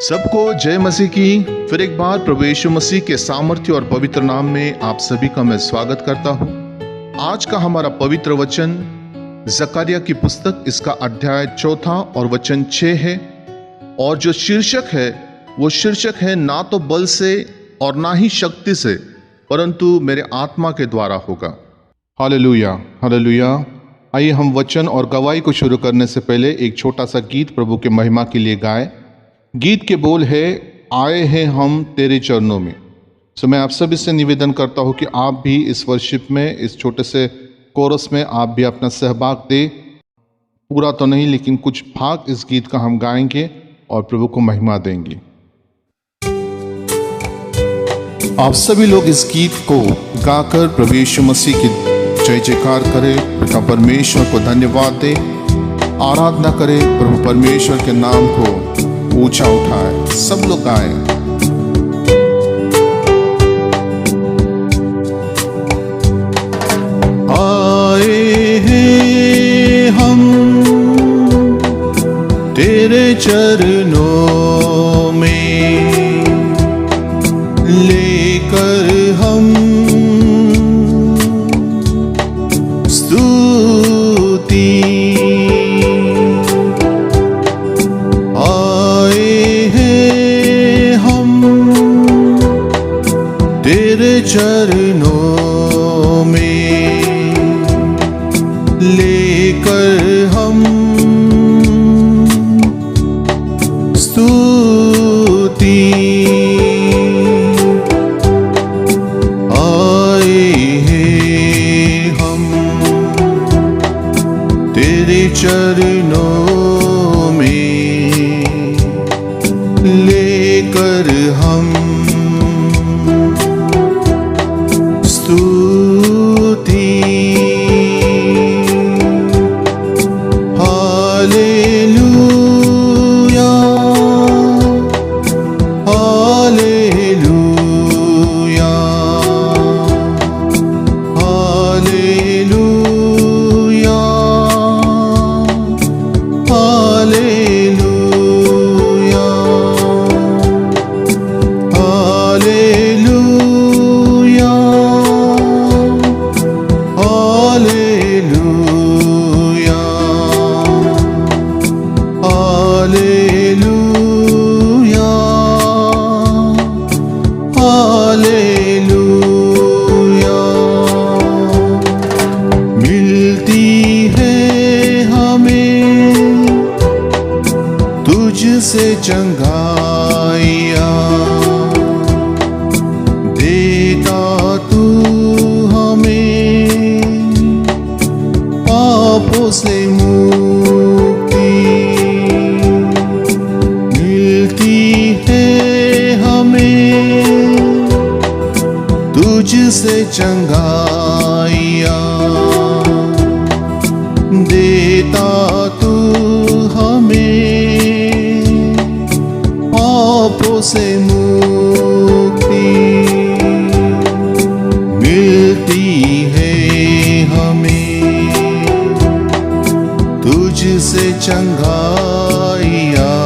सबको जय मसीह की। फिर एक बार प्रभु यीशु मसीह के सामर्थ्य और पवित्र नाम में आप सभी का मैं स्वागत करता हूं। आज का हमारा पवित्र वचन जकरिया की पुस्तक, इसका अध्याय 4 और वचन 6 है। और जो शीर्षक है वो शीर्षक है, ना तो बल से और ना ही शक्ति से, परंतु मेरे आत्मा के द्वारा होगा। Hallelujah, hallelujah. आइए हम वचन और गवाही को शुरू करने से पहले एक छोटा सा गीत प्रभु के महिमा के लिए गाएं। गीत के बोल है, आए हैं हम तेरे चरणों में। मैं आप सभी से निवेदन करता हूं कि आप भी इस वर्शिप में, इस छोटे से कोरस में आप भी अपना सहभाग दें। पूरा तो नहीं, लेकिन कुछ भाग इस गीत का हम गाएंगे और प्रभु को महिमा देंगे। आप सभी लोग इस गीत को गाकर प्रभु यीशु मसीह की जय जयकार करें, पिता परमेश्वर को धन्यवाद दें, आराधना करें, प्रभु परमेश्वर के नाम को ऊंचा उठाए। सब लोग आए। आए हैं हम तेरे चरणों में, लेकर हम स्तुति। चरणों में लेकर हम स्तुति। आए हैं हम तेरे चरणों में, लेकर हम स्तुति। Hallelujah, hallelujah, hallelujah, hallelujah, hallelujah, hallelujah. मिलती है हमें तुझसे चंगाइयाँ, देता तू हमें पापों से मुक्ति। मिलती है हमें तुझसे चंगाइयाँ, देता तू हमें पापों से मुक्ति। मिलती है हमें तुझसे चंगाइयाँ,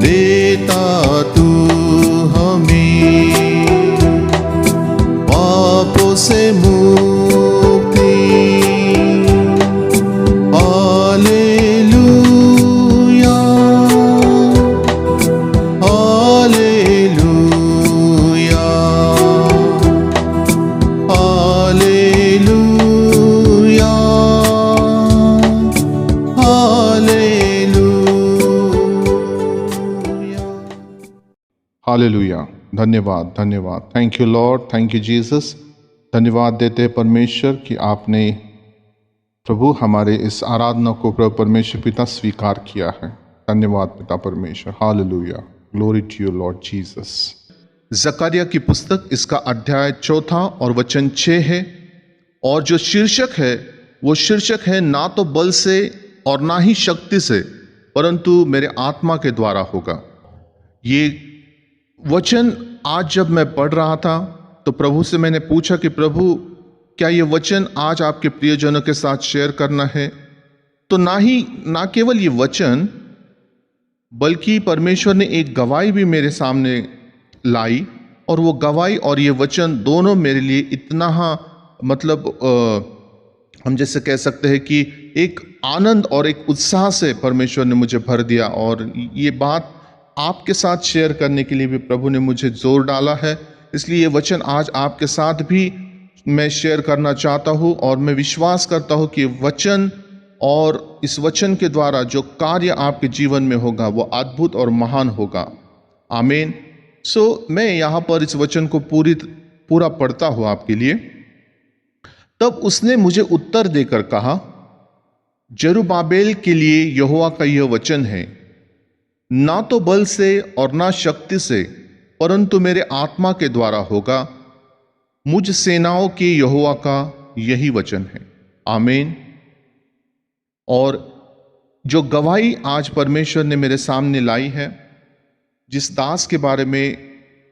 देता तू हमें पापों से मुक्ति। Hallelujah, hallelujah, hallelujah, hallelujah. Hallelujah. धन्यवाद, धन्यवाद। Thank you Lord, thank you Jesus. धन्यवाद देते हैं परमेश्वर कि आपने प्रभु हमारे इस आराधना को प्रभु परमेश्वर पिता स्वीकार किया है। धन्यवाद पिता परमेश्वर। Hallelujah, glory to you Lord Jesus. जकरिया की पुस्तक, इसका अध्याय 4 और वचन 6 है। और जो शीर्षक है वो शीर्षक है, ना तो बल से और ना ही शक्ति से, परंतु मेरे आत्मा के द्वारा होगा। ये वचन आज जब मैं पढ़ रहा था तो प्रभु से मैंने पूछा कि प्रभु, क्या ये वचन आज आपके प्रियजनों के साथ शेयर करना है? तो ना केवल ये वचन बल्कि परमेश्वर ने एक गवाही भी मेरे सामने लाई, और वो गवाही और ये वचन दोनों मेरे लिए इतना मतलब हम जैसे कह सकते हैं कि एक आनंद और एक उत्साह से परमेश्वर ने मुझे भर दिया। और ये बात आपके साथ शेयर करने के लिए भी प्रभु ने मुझे जोर डाला है, इसलिए ये वचन आज आपके साथ भी मैं शेयर करना चाहता हूँ। और मैं विश्वास करता हूँ कि वचन और इस वचन के द्वारा जो कार्य आपके जीवन में होगा वो अद्भुत और महान होगा। आमीन। मैं यहाँ पर इस वचन को पूरा पढ़ता हूँ आपके लिए। तब उसने मुझे उत्तर देकर कहा, जरुब्बाबेल के लिए यहोवा का यह वचन है, ना तो बल से और ना शक्ति से, परंतु मेरे आत्मा के द्वारा होगा। मुझ सेनाओं के यहोवा का यही वचन है। आमीन। और जो गवाही आज परमेश्वर ने मेरे सामने लाई है, जिस दास के बारे में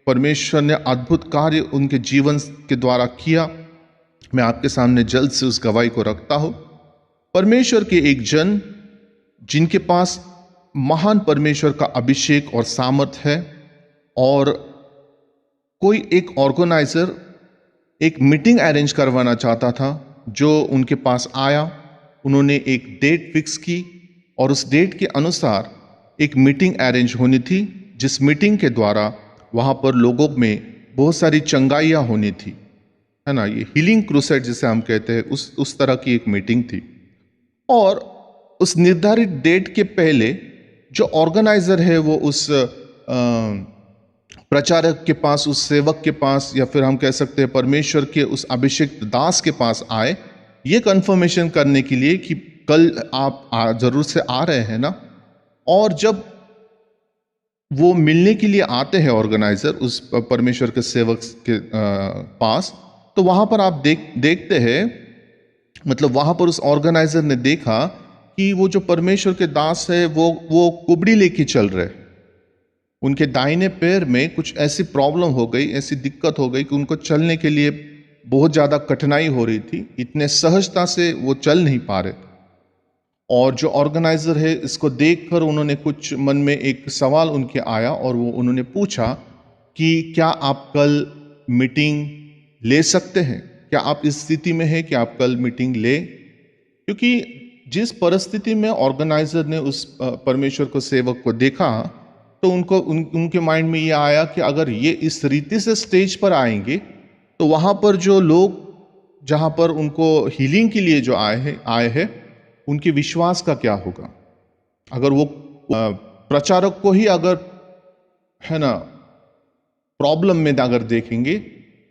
परमेश्वर ने अद्भुत कार्य उनके जीवन के द्वारा किया, मैं आपके सामने जल्द से उस गवाही को रखता हूं। परमेश्वर के एक जन जिनके पास महान परमेश्वर का अभिषेक और सामर्थ है, और कोई एक ऑर्गेनाइजर एक मीटिंग अरेंज करवाना चाहता था, जो उनके पास आया। उन्होंने एक डेट फिक्स की और उस डेट के अनुसार एक मीटिंग अरेंज होनी थी, जिस मीटिंग के द्वारा वहाँ पर लोगों में बहुत सारी चंगाइयाँ होनी थी, है ना। ये हीलिंग क्रूसेड जिसे हम कहते हैं, उस तरह की एक मीटिंग थी। और उस निर्धारित डेट के पहले जो ऑर्गेनाइजर है वो उस प्रचारक के पास, उस सेवक के पास, या फिर हम कह सकते हैं परमेश्वर के उस अभिषिक्त दास के पास आए, ये कंफर्मेशन करने के लिए कि कल आप जरूर से आ रहे हैं ना। और जब वो मिलने के लिए आते हैं ऑर्गेनाइजर उस परमेश्वर के सेवक के पास, तो वहां पर आप देखते हैं, मतलब वहां पर उस ऑर्गेनाइजर ने देखा कि वो जो परमेश्वर के दास है वो कुबड़ी लेके चल रहे। उनके दाहिने पैर में कुछ ऐसी प्रॉब्लम हो गई, ऐसी दिक्कत हो गई कि उनको चलने के लिए बहुत ज़्यादा कठिनाई हो रही थी। इतने सहजता से वो चल नहीं पा रहे। और जो ऑर्गेनाइजर है, इसको देखकर उन्होंने कुछ मन में एक सवाल उनके आया, और वो उन्होंने पूछा कि क्या आप कल मीटिंग ले सकते हैं? क्या आप इस स्थिति में हैं कि आप कल मीटिंग ले? क्योंकि जिस परिस्थिति में ऑर्गेनाइजर ने उस परमेश्वर को सेवक को देखा, तो उनके माइंड में ये आया कि अगर ये इस रीति से स्टेज पर आएंगे, तो वहां पर जो लोग जहां पर उनको हीलिंग के लिए जो आए हैं उनके विश्वास का क्या होगा? अगर वो प्रचारक को ही अगर, है ना, प्रॉब्लम में अगर देखेंगे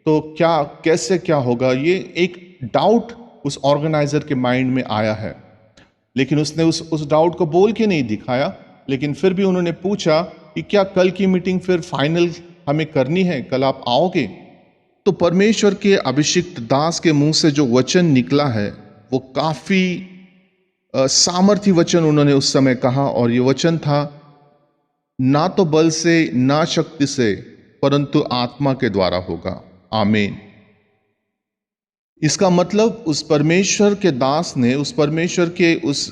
तो कैसे क्या होगा? ये एक डाउट उस ऑर्गेनाइजर के माइंड में आया है। लेकिन उसने उस डाउट को बोल के नहीं दिखाया, लेकिन फिर भी उन्होंने पूछा कि क्या कल की मीटिंग फिर फाइनल हमें करनी है, कल आप आओगे? तो परमेश्वर के अभिषिक्त दास के मुंह से जो वचन निकला है वो काफी सामर्थी वचन उन्होंने उस समय कहा, और ये वचन था, ना तो बल से ना शक्ति से, परंतु आत्मा के द्वारा होगा। आमीन। इसका मतलब उस परमेश्वर के दास ने, उस परमेश्वर के उस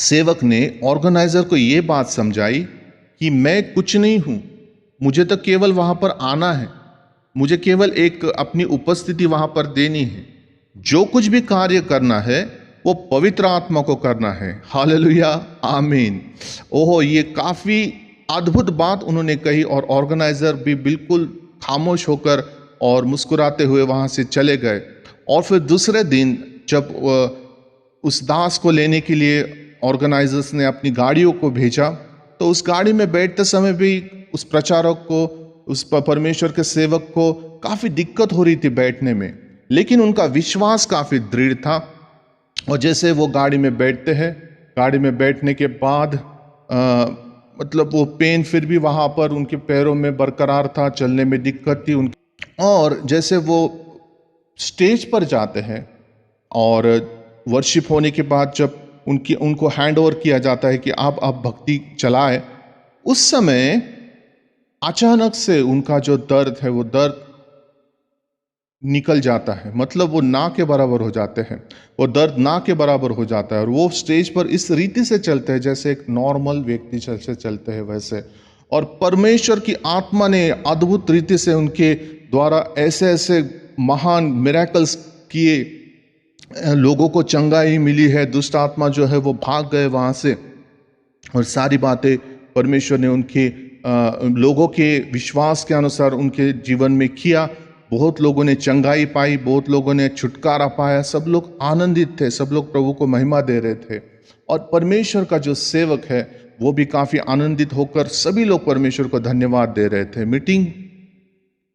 सेवक ने ऑर्गेनाइजर को ये बात समझाई कि मैं कुछ नहीं हूं, मुझे तो केवल वहां पर आना है, मुझे केवल एक अपनी उपस्थिति वहां पर देनी है। जो कुछ भी कार्य करना है वो पवित्र आत्मा को करना है। हालेलुया, आमीन। ओहो, ये काफी अद्भुत बात उन्होंने कही, और ऑर्गेनाइजर भी बिल्कुल खामोश होकर और मुस्कुराते हुए वहां से चले गए। और फिर दूसरे दिन जब उस दास को लेने के लिए ऑर्गेनाइजर्स ने अपनी गाड़ियों को भेजा, तो उस गाड़ी में बैठते समय भी उस प्रचारक को, उस परमेश्वर के सेवक को काफी दिक्कत हो रही थी बैठने में, लेकिन उनका विश्वास काफी दृढ़ था। और जैसे वो गाड़ी में बैठते हैं, गाड़ी में बैठने के बाद मतलब वो पेन फिर भी वहां पर उनके पैरों में बरकरार था, चलने में दिक्कत थी उनकी। और जैसे वो स्टेज पर जाते हैं और वर्शिप होने के बाद जब उनको हैंड ओवर किया जाता है कि आप भक्ति चलाए, उस समय अचानक से उनका जो दर्द है वो दर्द निकल जाता है, मतलब वो ना के बराबर हो जाते हैं, वो दर्द ना के बराबर हो जाता है और वो स्टेज पर इस रीति से चलते हैं जैसे एक नॉर्मल व्यक्ति जैसे चलते हैं वैसे। और परमेश्वर की आत्मा ने अद्भुत रीति से उनके द्वारा ऐसे ऐसे महान मिरेकल्स किए, लोगों को चंगाई मिली है, दुष्ट आत्मा जो है वो भाग गए वहाँ से, और सारी बातें परमेश्वर ने उनके लोगों के विश्वास के अनुसार उनके जीवन में किया। बहुत लोगों ने चंगाई पाई, बहुत लोगों ने छुटकारा पाया, सब लोग आनंदित थे, सब लोग प्रभु को महिमा दे रहे थे। और परमेश्वर का जो सेवक है वो भी काफी आनंदित होकर सभी लोग परमेश्वर को धन्यवाद दे रहे थे। मीटिंग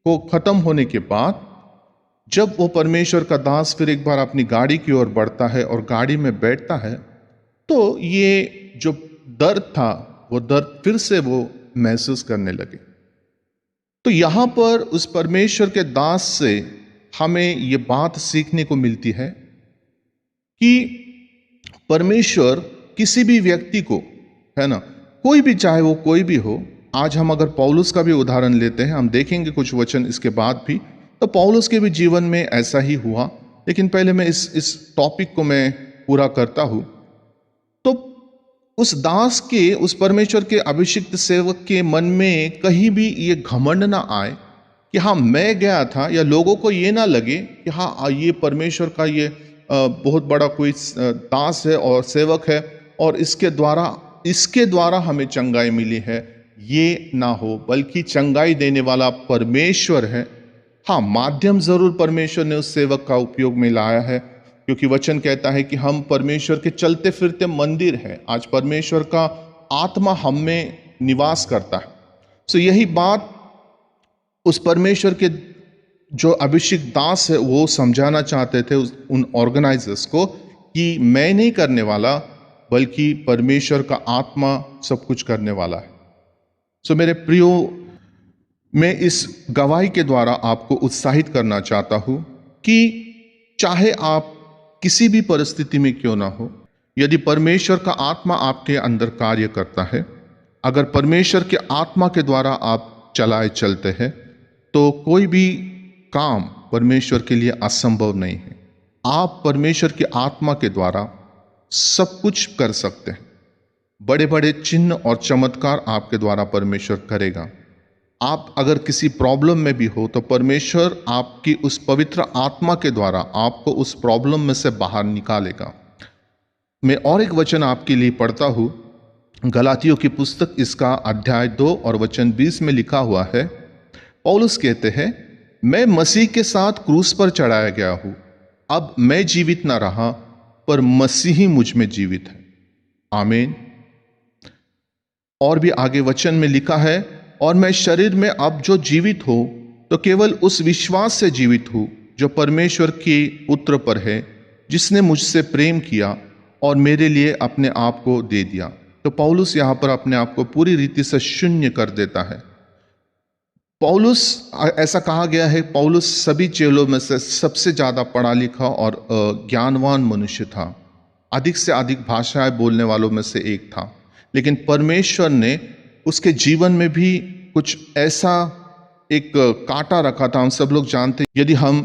को खत्म होने के बाद जब वो परमेश्वर का दास फिर एक बार अपनी गाड़ी की ओर बढ़ता है और गाड़ी में बैठता है, तो ये जो दर्द था वो दर्द फिर से वो महसूस करने लगे। तो यहां पर उस परमेश्वर के दास से हमें ये बात सीखने को मिलती है कि परमेश्वर किसी भी व्यक्ति को, है ना, कोई भी, चाहे वो कोई भी हो। आज हम अगर पौलुस का भी उदाहरण लेते हैं, हम देखेंगे कुछ वचन इसके बाद भी, तो पौलुस के भी जीवन में ऐसा ही हुआ। लेकिन पहले मैं इस टॉपिक को मैं पूरा करता हूं। तो उस दास के, उस परमेश्वर के अभिषिक्त सेवक के मन में कहीं भी ये घमंड ना आए कि हाँ मैं गया था, या लोगों को ये ना लगे कि हाँ ये परमेश्वर का ये बहुत बड़ा कोई दास है और सेवक है और इसके द्वारा हमें चंगाई मिली है, ये ना हो, बल्कि चंगाई देने वाला परमेश्वर है। हाँ, माध्यम जरूर परमेश्वर ने उस सेवक का उपयोग में लाया है, क्योंकि वचन कहता है कि हम परमेश्वर के चलते फिरते मंदिर हैं। आज परमेश्वर का आत्मा हम में निवास करता है। सो यही बात उस परमेश्वर के जो अभिषिक्त दास है वो समझाना चाहते थे उन ऑर्गेनाइजर्स को कि मैं नहीं करने वाला, बल्कि परमेश्वर का आत्मा सब कुछ करने वाला है। सो मेरे प्रियो, मैं इस गवाही के द्वारा आपको उत्साहित करना चाहता हूं कि चाहे आप किसी भी परिस्थिति में क्यों ना हो, यदि परमेश्वर का आत्मा आपके अंदर कार्य करता है, अगर परमेश्वर के आत्मा के द्वारा आप चलाए चलते हैं, तो कोई भी काम परमेश्वर के लिए असंभव नहीं है। आप परमेश्वर की आत्मा के द्वारा सब कुछ कर सकते हैं। बड़े बड़े चिन्ह और चमत्कार आपके द्वारा परमेश्वर करेगा। आप अगर किसी प्रॉब्लम में भी हो तो परमेश्वर आपकी उस पवित्र आत्मा के द्वारा आपको उस प्रॉब्लम में से बाहर निकालेगा। मैं और एक वचन आपके लिए पढ़ता हूं, गलातियों की पुस्तक इसका अध्याय 2 और वचन 20 में लिखा हुआ है। पौलुस कहते हैं, मैं मसीह के साथ क्रूस पर चढ़ाया गया हूं, अब मैं जीवित ना रहा पर मसीह ही मुझ में जीवित है। आमीन। और भी आगे वचन में लिखा है, और मैं शरीर में अब जो जीवित हो तो केवल उस विश्वास से जीवित हूं जो परमेश्वर के पुत्र पर है, जिसने मुझसे प्रेम किया और मेरे लिए अपने आप को दे दिया। तो पौलुस यहां पर अपने आप को पूरी रीति से शून्य कर देता है। पौलुस, ऐसा कहा गया है, पौलुस सभी चेलों में से सबसे ज्यादा पढ़ा लिखा और ज्ञानवान मनुष्य था। अधिक से अधिक भाषाएं बोलने वालों में से एक था। लेकिन परमेश्वर ने उसके जीवन में भी कुछ ऐसा एक कांटा रखा था, हम सब लोग जानते हैं। यदि हम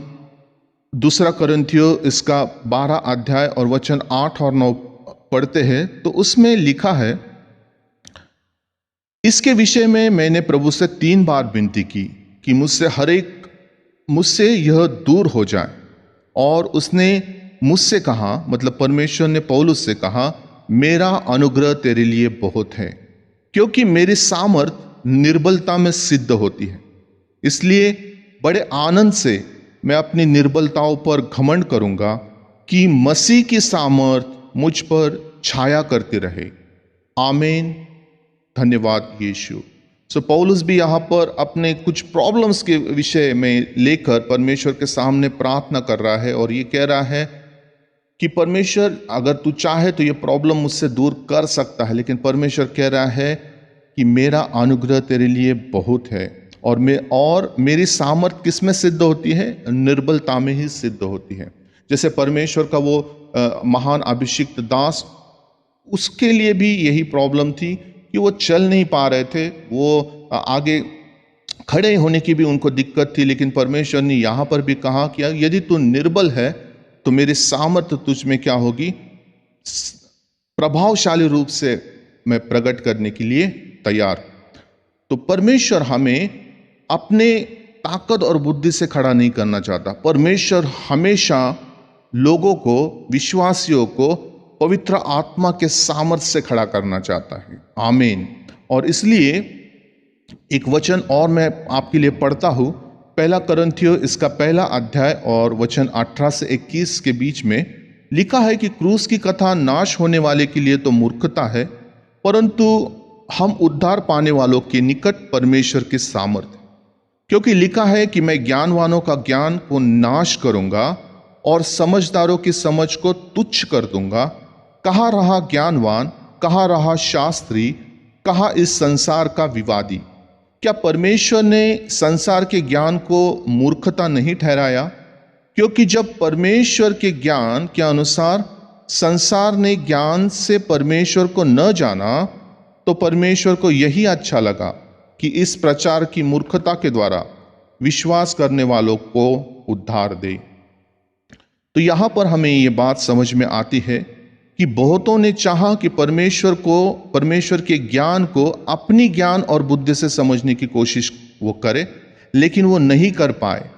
दूसरा कुरिन्थियों इसका 12 अध्याय और वचन 8 और 9 पढ़ते हैं, तो उसमें लिखा है, इसके विषय में मैंने प्रभु से 3 बार विनती की कि मुझसे यह दूर हो जाए। और उसने मुझसे कहा, मतलब परमेश्वर ने पौलुस से कहा, मेरा अनुग्रह तेरे लिए बहुत है, क्योंकि मेरी सामर्थ निर्बलता में सिद्ध होती है। इसलिए बड़े आनंद से मैं अपनी निर्बलताओं पर घमंड करूंगा कि मसीह की सामर्थ मुझ पर छाया करती रहे। आमीन। धन्यवाद यीशु। सो पौलुस भी यहाँ पर अपने कुछ प्रॉब्लम्स के विषय में लेकर परमेश्वर के सामने प्रार्थना कर रहा है और ये कह रहा है कि परमेश्वर, अगर तू चाहे तो ये प्रॉब्लम मुझसे दूर कर सकता है, लेकिन परमेश्वर कह रहा है कि मेरा अनुग्रह तेरे लिए बहुत है। और मेरी सामर्थ किस में सिद्ध होती है? निर्बलता में ही सिद्ध होती है। जैसे परमेश्वर का वो महान अभिषिक्त दास, उसके लिए भी यही प्रॉब्लम थी कि वो चल नहीं पा रहे थे, वो आगे खड़े होने की भी उनको दिक्कत थी, लेकिन परमेश्वर ने यहाँ पर भी कहा कि यदि तू निर्बल है तो मेरी सामर्थ्य तुझ में क्या होगी, प्रभावशाली रूप से मैं प्रकट करने के लिए तैयार। तो परमेश्वर हमें अपने ताकत और बुद्धि से खड़ा नहीं करना चाहता। परमेश्वर हमेशा लोगों को, विश्वासियों को पवित्र आत्मा के सामर्थ्य से खड़ा करना चाहता है। आमीन। और इसलिए एक वचन और मैं आपके लिए पढ़ता हूं, पहला कुरिन्थियों इसका पहला अध्याय और वचन 18 से 21 के बीच में लिखा है कि क्रूस की कथा नाश होने वाले के लिए तो मूर्खता है, परंतु हम उद्धार पाने वालों के निकट परमेश्वर की सामर्थ्य। क्योंकि लिखा है कि मैं ज्ञानवानों का ज्ञान को नाश करूंगा और समझदारों की समझ को तुच्छ कर दूंगा। कहाँ रहा ज्ञानवान, कहाँ रहा शास्त्री, कहाँ इस संसार का विवादी? क्या परमेश्वर ने संसार के ज्ञान को मूर्खता नहीं ठहराया? क्योंकि जब परमेश्वर के ज्ञान के अनुसार संसार ने ज्ञान से परमेश्वर को न जाना, तो परमेश्वर को यही अच्छा लगा कि इस प्रचार की मूर्खता के द्वारा विश्वास करने वालों को उद्धार दे। तो यहां पर हमें ये बात समझ में आती है कि बहुतों ने चाहा कि परमेश्वर के ज्ञान को अपनी ज्ञान और बुद्धि से समझने की कोशिश वो करे, लेकिन वो नहीं कर पाए।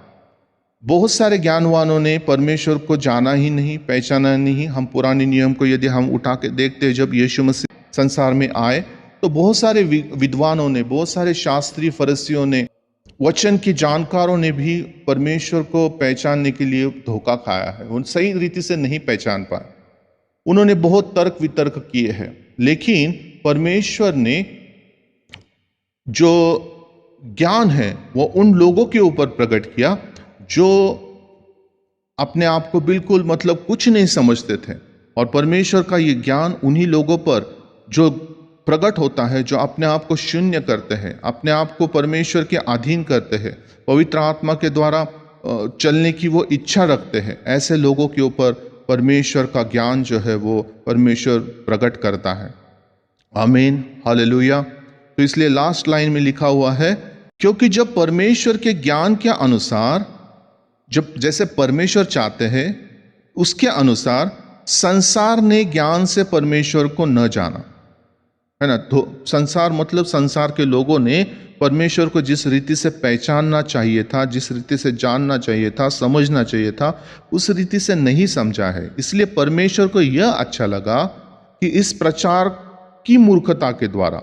बहुत सारे ज्ञानवानों ने परमेश्वर को जाना ही नहीं, पहचाना नहीं। हम पुराने नियम को यदि हम उठा के देखते हैं, जब यीशु मसीह संसार में आए तो बहुत सारे विद्वानों ने, बहुत सारे शास्त्री फरीसियों ने, वचन के जानकारों ने भी परमेश्वर को पहचानने के लिए धोखा खाया है। उन सही रीति से नहीं पहचान पाए। उन्होंने बहुत तर्क वितर्क किए हैं, लेकिन परमेश्वर ने जो ज्ञान है वो उन लोगों के ऊपर प्रकट किया जो अपने आप को बिल्कुल कुछ नहीं समझते थे। और परमेश्वर का ये ज्ञान उन्हीं लोगों पर जो प्रकट होता है, जो अपने आप को शून्य करते हैं, अपने आप को परमेश्वर के अधीन करते हैं, पवित्र आत्मा के द्वारा चलने की वो इच्छा रखते हैं। ऐसे लोगों के ऊपर परमेश्वर का ज्ञान जो है वो परमेश्वर प्रकट करता है। आमीन, हालेलुया। तो इसलिए लास्ट लाइन में लिखा हुआ है, क्योंकि जब परमेश्वर के ज्ञान के अनुसार, जब जैसे परमेश्वर चाहते हैं उसके अनुसार संसार ने ज्ञान से परमेश्वर को न जाना, है ना। तो संसार संसार के लोगों ने परमेश्वर को जिस रीति से पहचानना चाहिए था, जिस रीति से जानना चाहिए था, समझना चाहिए था, उस रीति से नहीं समझा है। इसलिए परमेश्वर को यह अच्छा लगा कि इस प्रचार की मूर्खता के द्वारा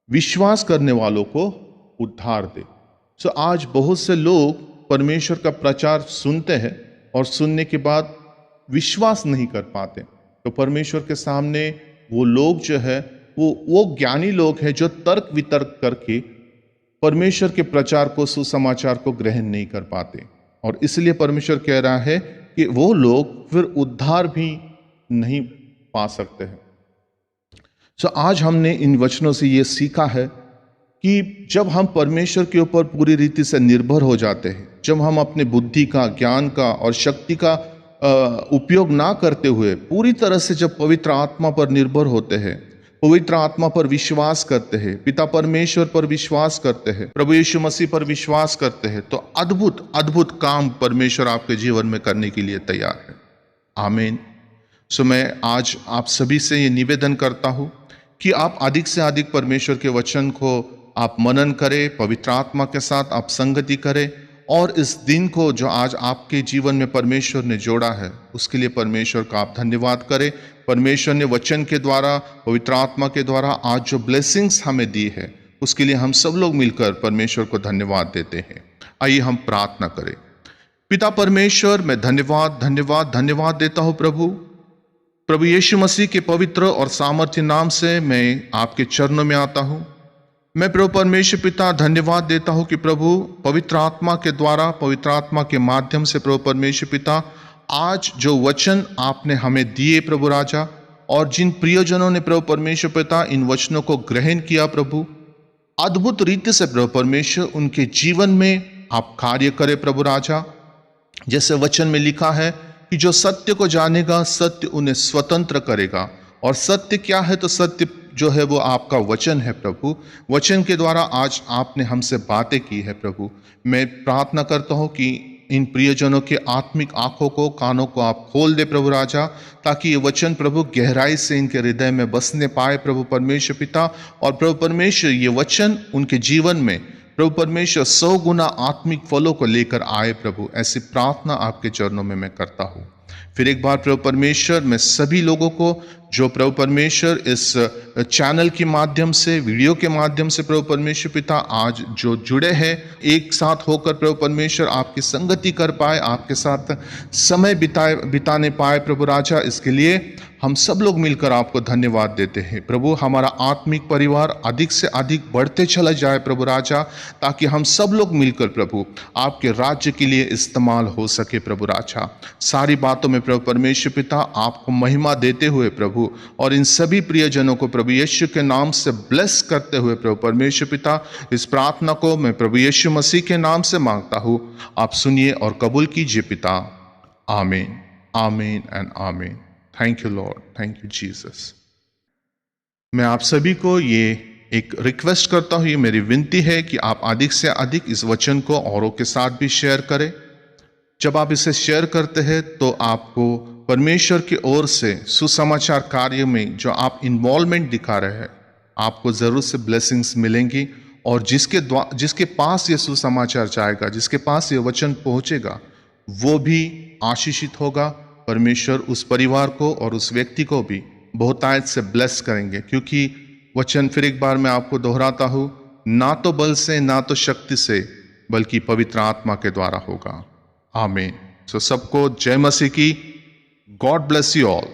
विश्वास करने वालों को उद्धार दे। सो आज बहुत से लोग परमेश्वर का प्रचार सुनते हैं और सुनने के बाद विश्वास नहीं कर पाते। तो परमेश्वर के सामने वो लोग जो है वो ज्ञानी लोग हैं जो तर्क वितर्क करके परमेश्वर के प्रचार को, सुसमाचार को ग्रहण नहीं कर पाते। और इसलिए परमेश्वर कह रहा है कि वो लोग फिर उद्धार भी नहीं पा सकते हैं। सो आज हमने इन वचनों से ये सीखा है कि जब हम परमेश्वर के ऊपर पूरी रीति से निर्भर हो जाते हैं, जब हम अपने बुद्धि का, ज्ञान का और शक्ति का उपयोग ना करते हुए पूरी तरह से जब पवित्र आत्मा पर निर्भर होते हैं, पवित्र आत्मा पर विश्वास करते हैं, पिता परमेश्वर पर विश्वास करते हैं, प्रभु यीशु मसीह पर विश्वास करते हैं, तो अद्भुत अद्भुत काम परमेश्वर आपके जीवन में करने के लिए तैयार है। आमीन। सो मैं आज आप सभी से ये निवेदन करता हूं कि आप अधिक से अधिक परमेश्वर के वचन को आप मनन करें, पवित्र आत्मा के साथ आप संगति करें, और इस दिन को जो आज आपके जीवन में परमेश्वर ने जोड़ा है उसके लिए परमेश्वर का आप धन्यवाद करें। परमेश्वर ने वचन के द्वारा, पवित्र आत्मा के द्वारा आज जो ब्लेसिंग्स हमें दी है उसके लिए हम सब लोग मिलकर परमेश्वर को धन्यवाद देते हैं। आइए हम प्रार्थना करें। पिता परमेश्वर, मैं धन्यवाद धन्यवाद धन्यवाद देता हूँ प्रभु यीशु मसीह के पवित्र और सामर्थ्य नाम से मैं आपके चरणों में आता हूँ। मैं प्रभु परमेश्वर पिता धन्यवाद देता हूँ कि प्रभु पवित्र आत्मा के द्वारा, पवित्र आत्मा के माध्यम से प्रभु परमेश्वर पिता आज जो वचन आपने हमें दिए प्रभु राजा, और जिन प्रियजनों ने प्रभु परमेश्वर पिता इन वचनों को ग्रहण किया प्रभु, अद्भुत रीति से प्रभु परमेश्वर उनके जीवन में आप कार्य करें प्रभु राजा। जैसे वचन में लिखा है कि जो सत्य को जानेगा सत्य उन्हें स्वतंत्र करेगा। और सत्य क्या है? तो सत्य जो है वो आपका वचन है प्रभु। वचन के द्वारा आज आपने हमसे बातें की है प्रभु। मैं प्रार्थना करता हूँ कि इन प्रियजनों के आत्मिक आंखों को, कानों को आप खोल दे प्रभु राजा, ताकि ये वचन प्रभु गहराई से इनके हृदय में बसने पाए प्रभु परमेश्वर पिता। और प्रभु परमेश्वर ये वचन उनके जीवन में प्रभु परमेश्वर 100 गुना आत्मिक फलों को लेकर आए प्रभु। ऐसी प्रार्थना आपके चरणों में मैं करता हूँ। फिर एक बार प्रभु परमेश्वर, मैं सभी लोगों को जो प्रभु परमेश्वर इस चैनल के माध्यम से, वीडियो के माध्यम से प्रभु परमेश्वर पिता आज जो जुड़े हैं, एक साथ होकर प्रभु परमेश्वर आपकी संगति कर पाए, आपके साथ समय बिताने पाए प्रभु राजा, इसके लिए हम सब लोग मिलकर आपको धन्यवाद देते हैं प्रभु। हमारा आत्मिक परिवार अधिक से अधिक बढ़ते चला जाए प्रभु राजा, ताकि हम सब लोग मिलकर प्रभु आपके राज्य के लिए इस्तेमाल हो सके प्रभु राजा। सारी बातों में प्रभु परमेश्वर पिता आपको महिमा देते हुए प्रभु, और इन सभी प्रियजनों को प्रभु यीशु के नाम से ब्लेस करते हुए प्रभु परमेश्वर पिता, इस प्रार्थना को मैं प्रभु यीशु मसीह के नाम से मांगता हूँ। आप सुनिए और कबूल कीजिए पिता। आमीन, आमीन एंड आमीन। Thank you Lord, thank you Jesus. मैं आप सभी को ये एक रिक्वेस्ट करता हूँ, ये मेरी विनती है कि आप अधिक से अधिक इस वचन को औरों के साथ भी शेयर करें। जब आप इसे शेयर करते हैं तो आपको परमेश्वर की ओर से सुसमाचार कार्य में जो आप इन्वॉल्वमेंट दिखा रहे हैं, आपको ज़रूर से ब्लेसिंग्स मिलेंगी। और जिसके पास ये सुसमाचार जाएगा, जिसके पास ये वचन पहुंचेगा, वो भी आशीषित होगा। परमेश्वर उस परिवार को और उस व्यक्ति को भी बहुतायत से ब्लेस करेंगे, क्योंकि वचन फिर एक बार मैं आपको दोहराता हूँ, ना तो बल से, ना तो शक्ति से, बल्कि पवित्र आत्मा के द्वारा होगा। आमीन। सो सबको जय मसीह की। God bless you all.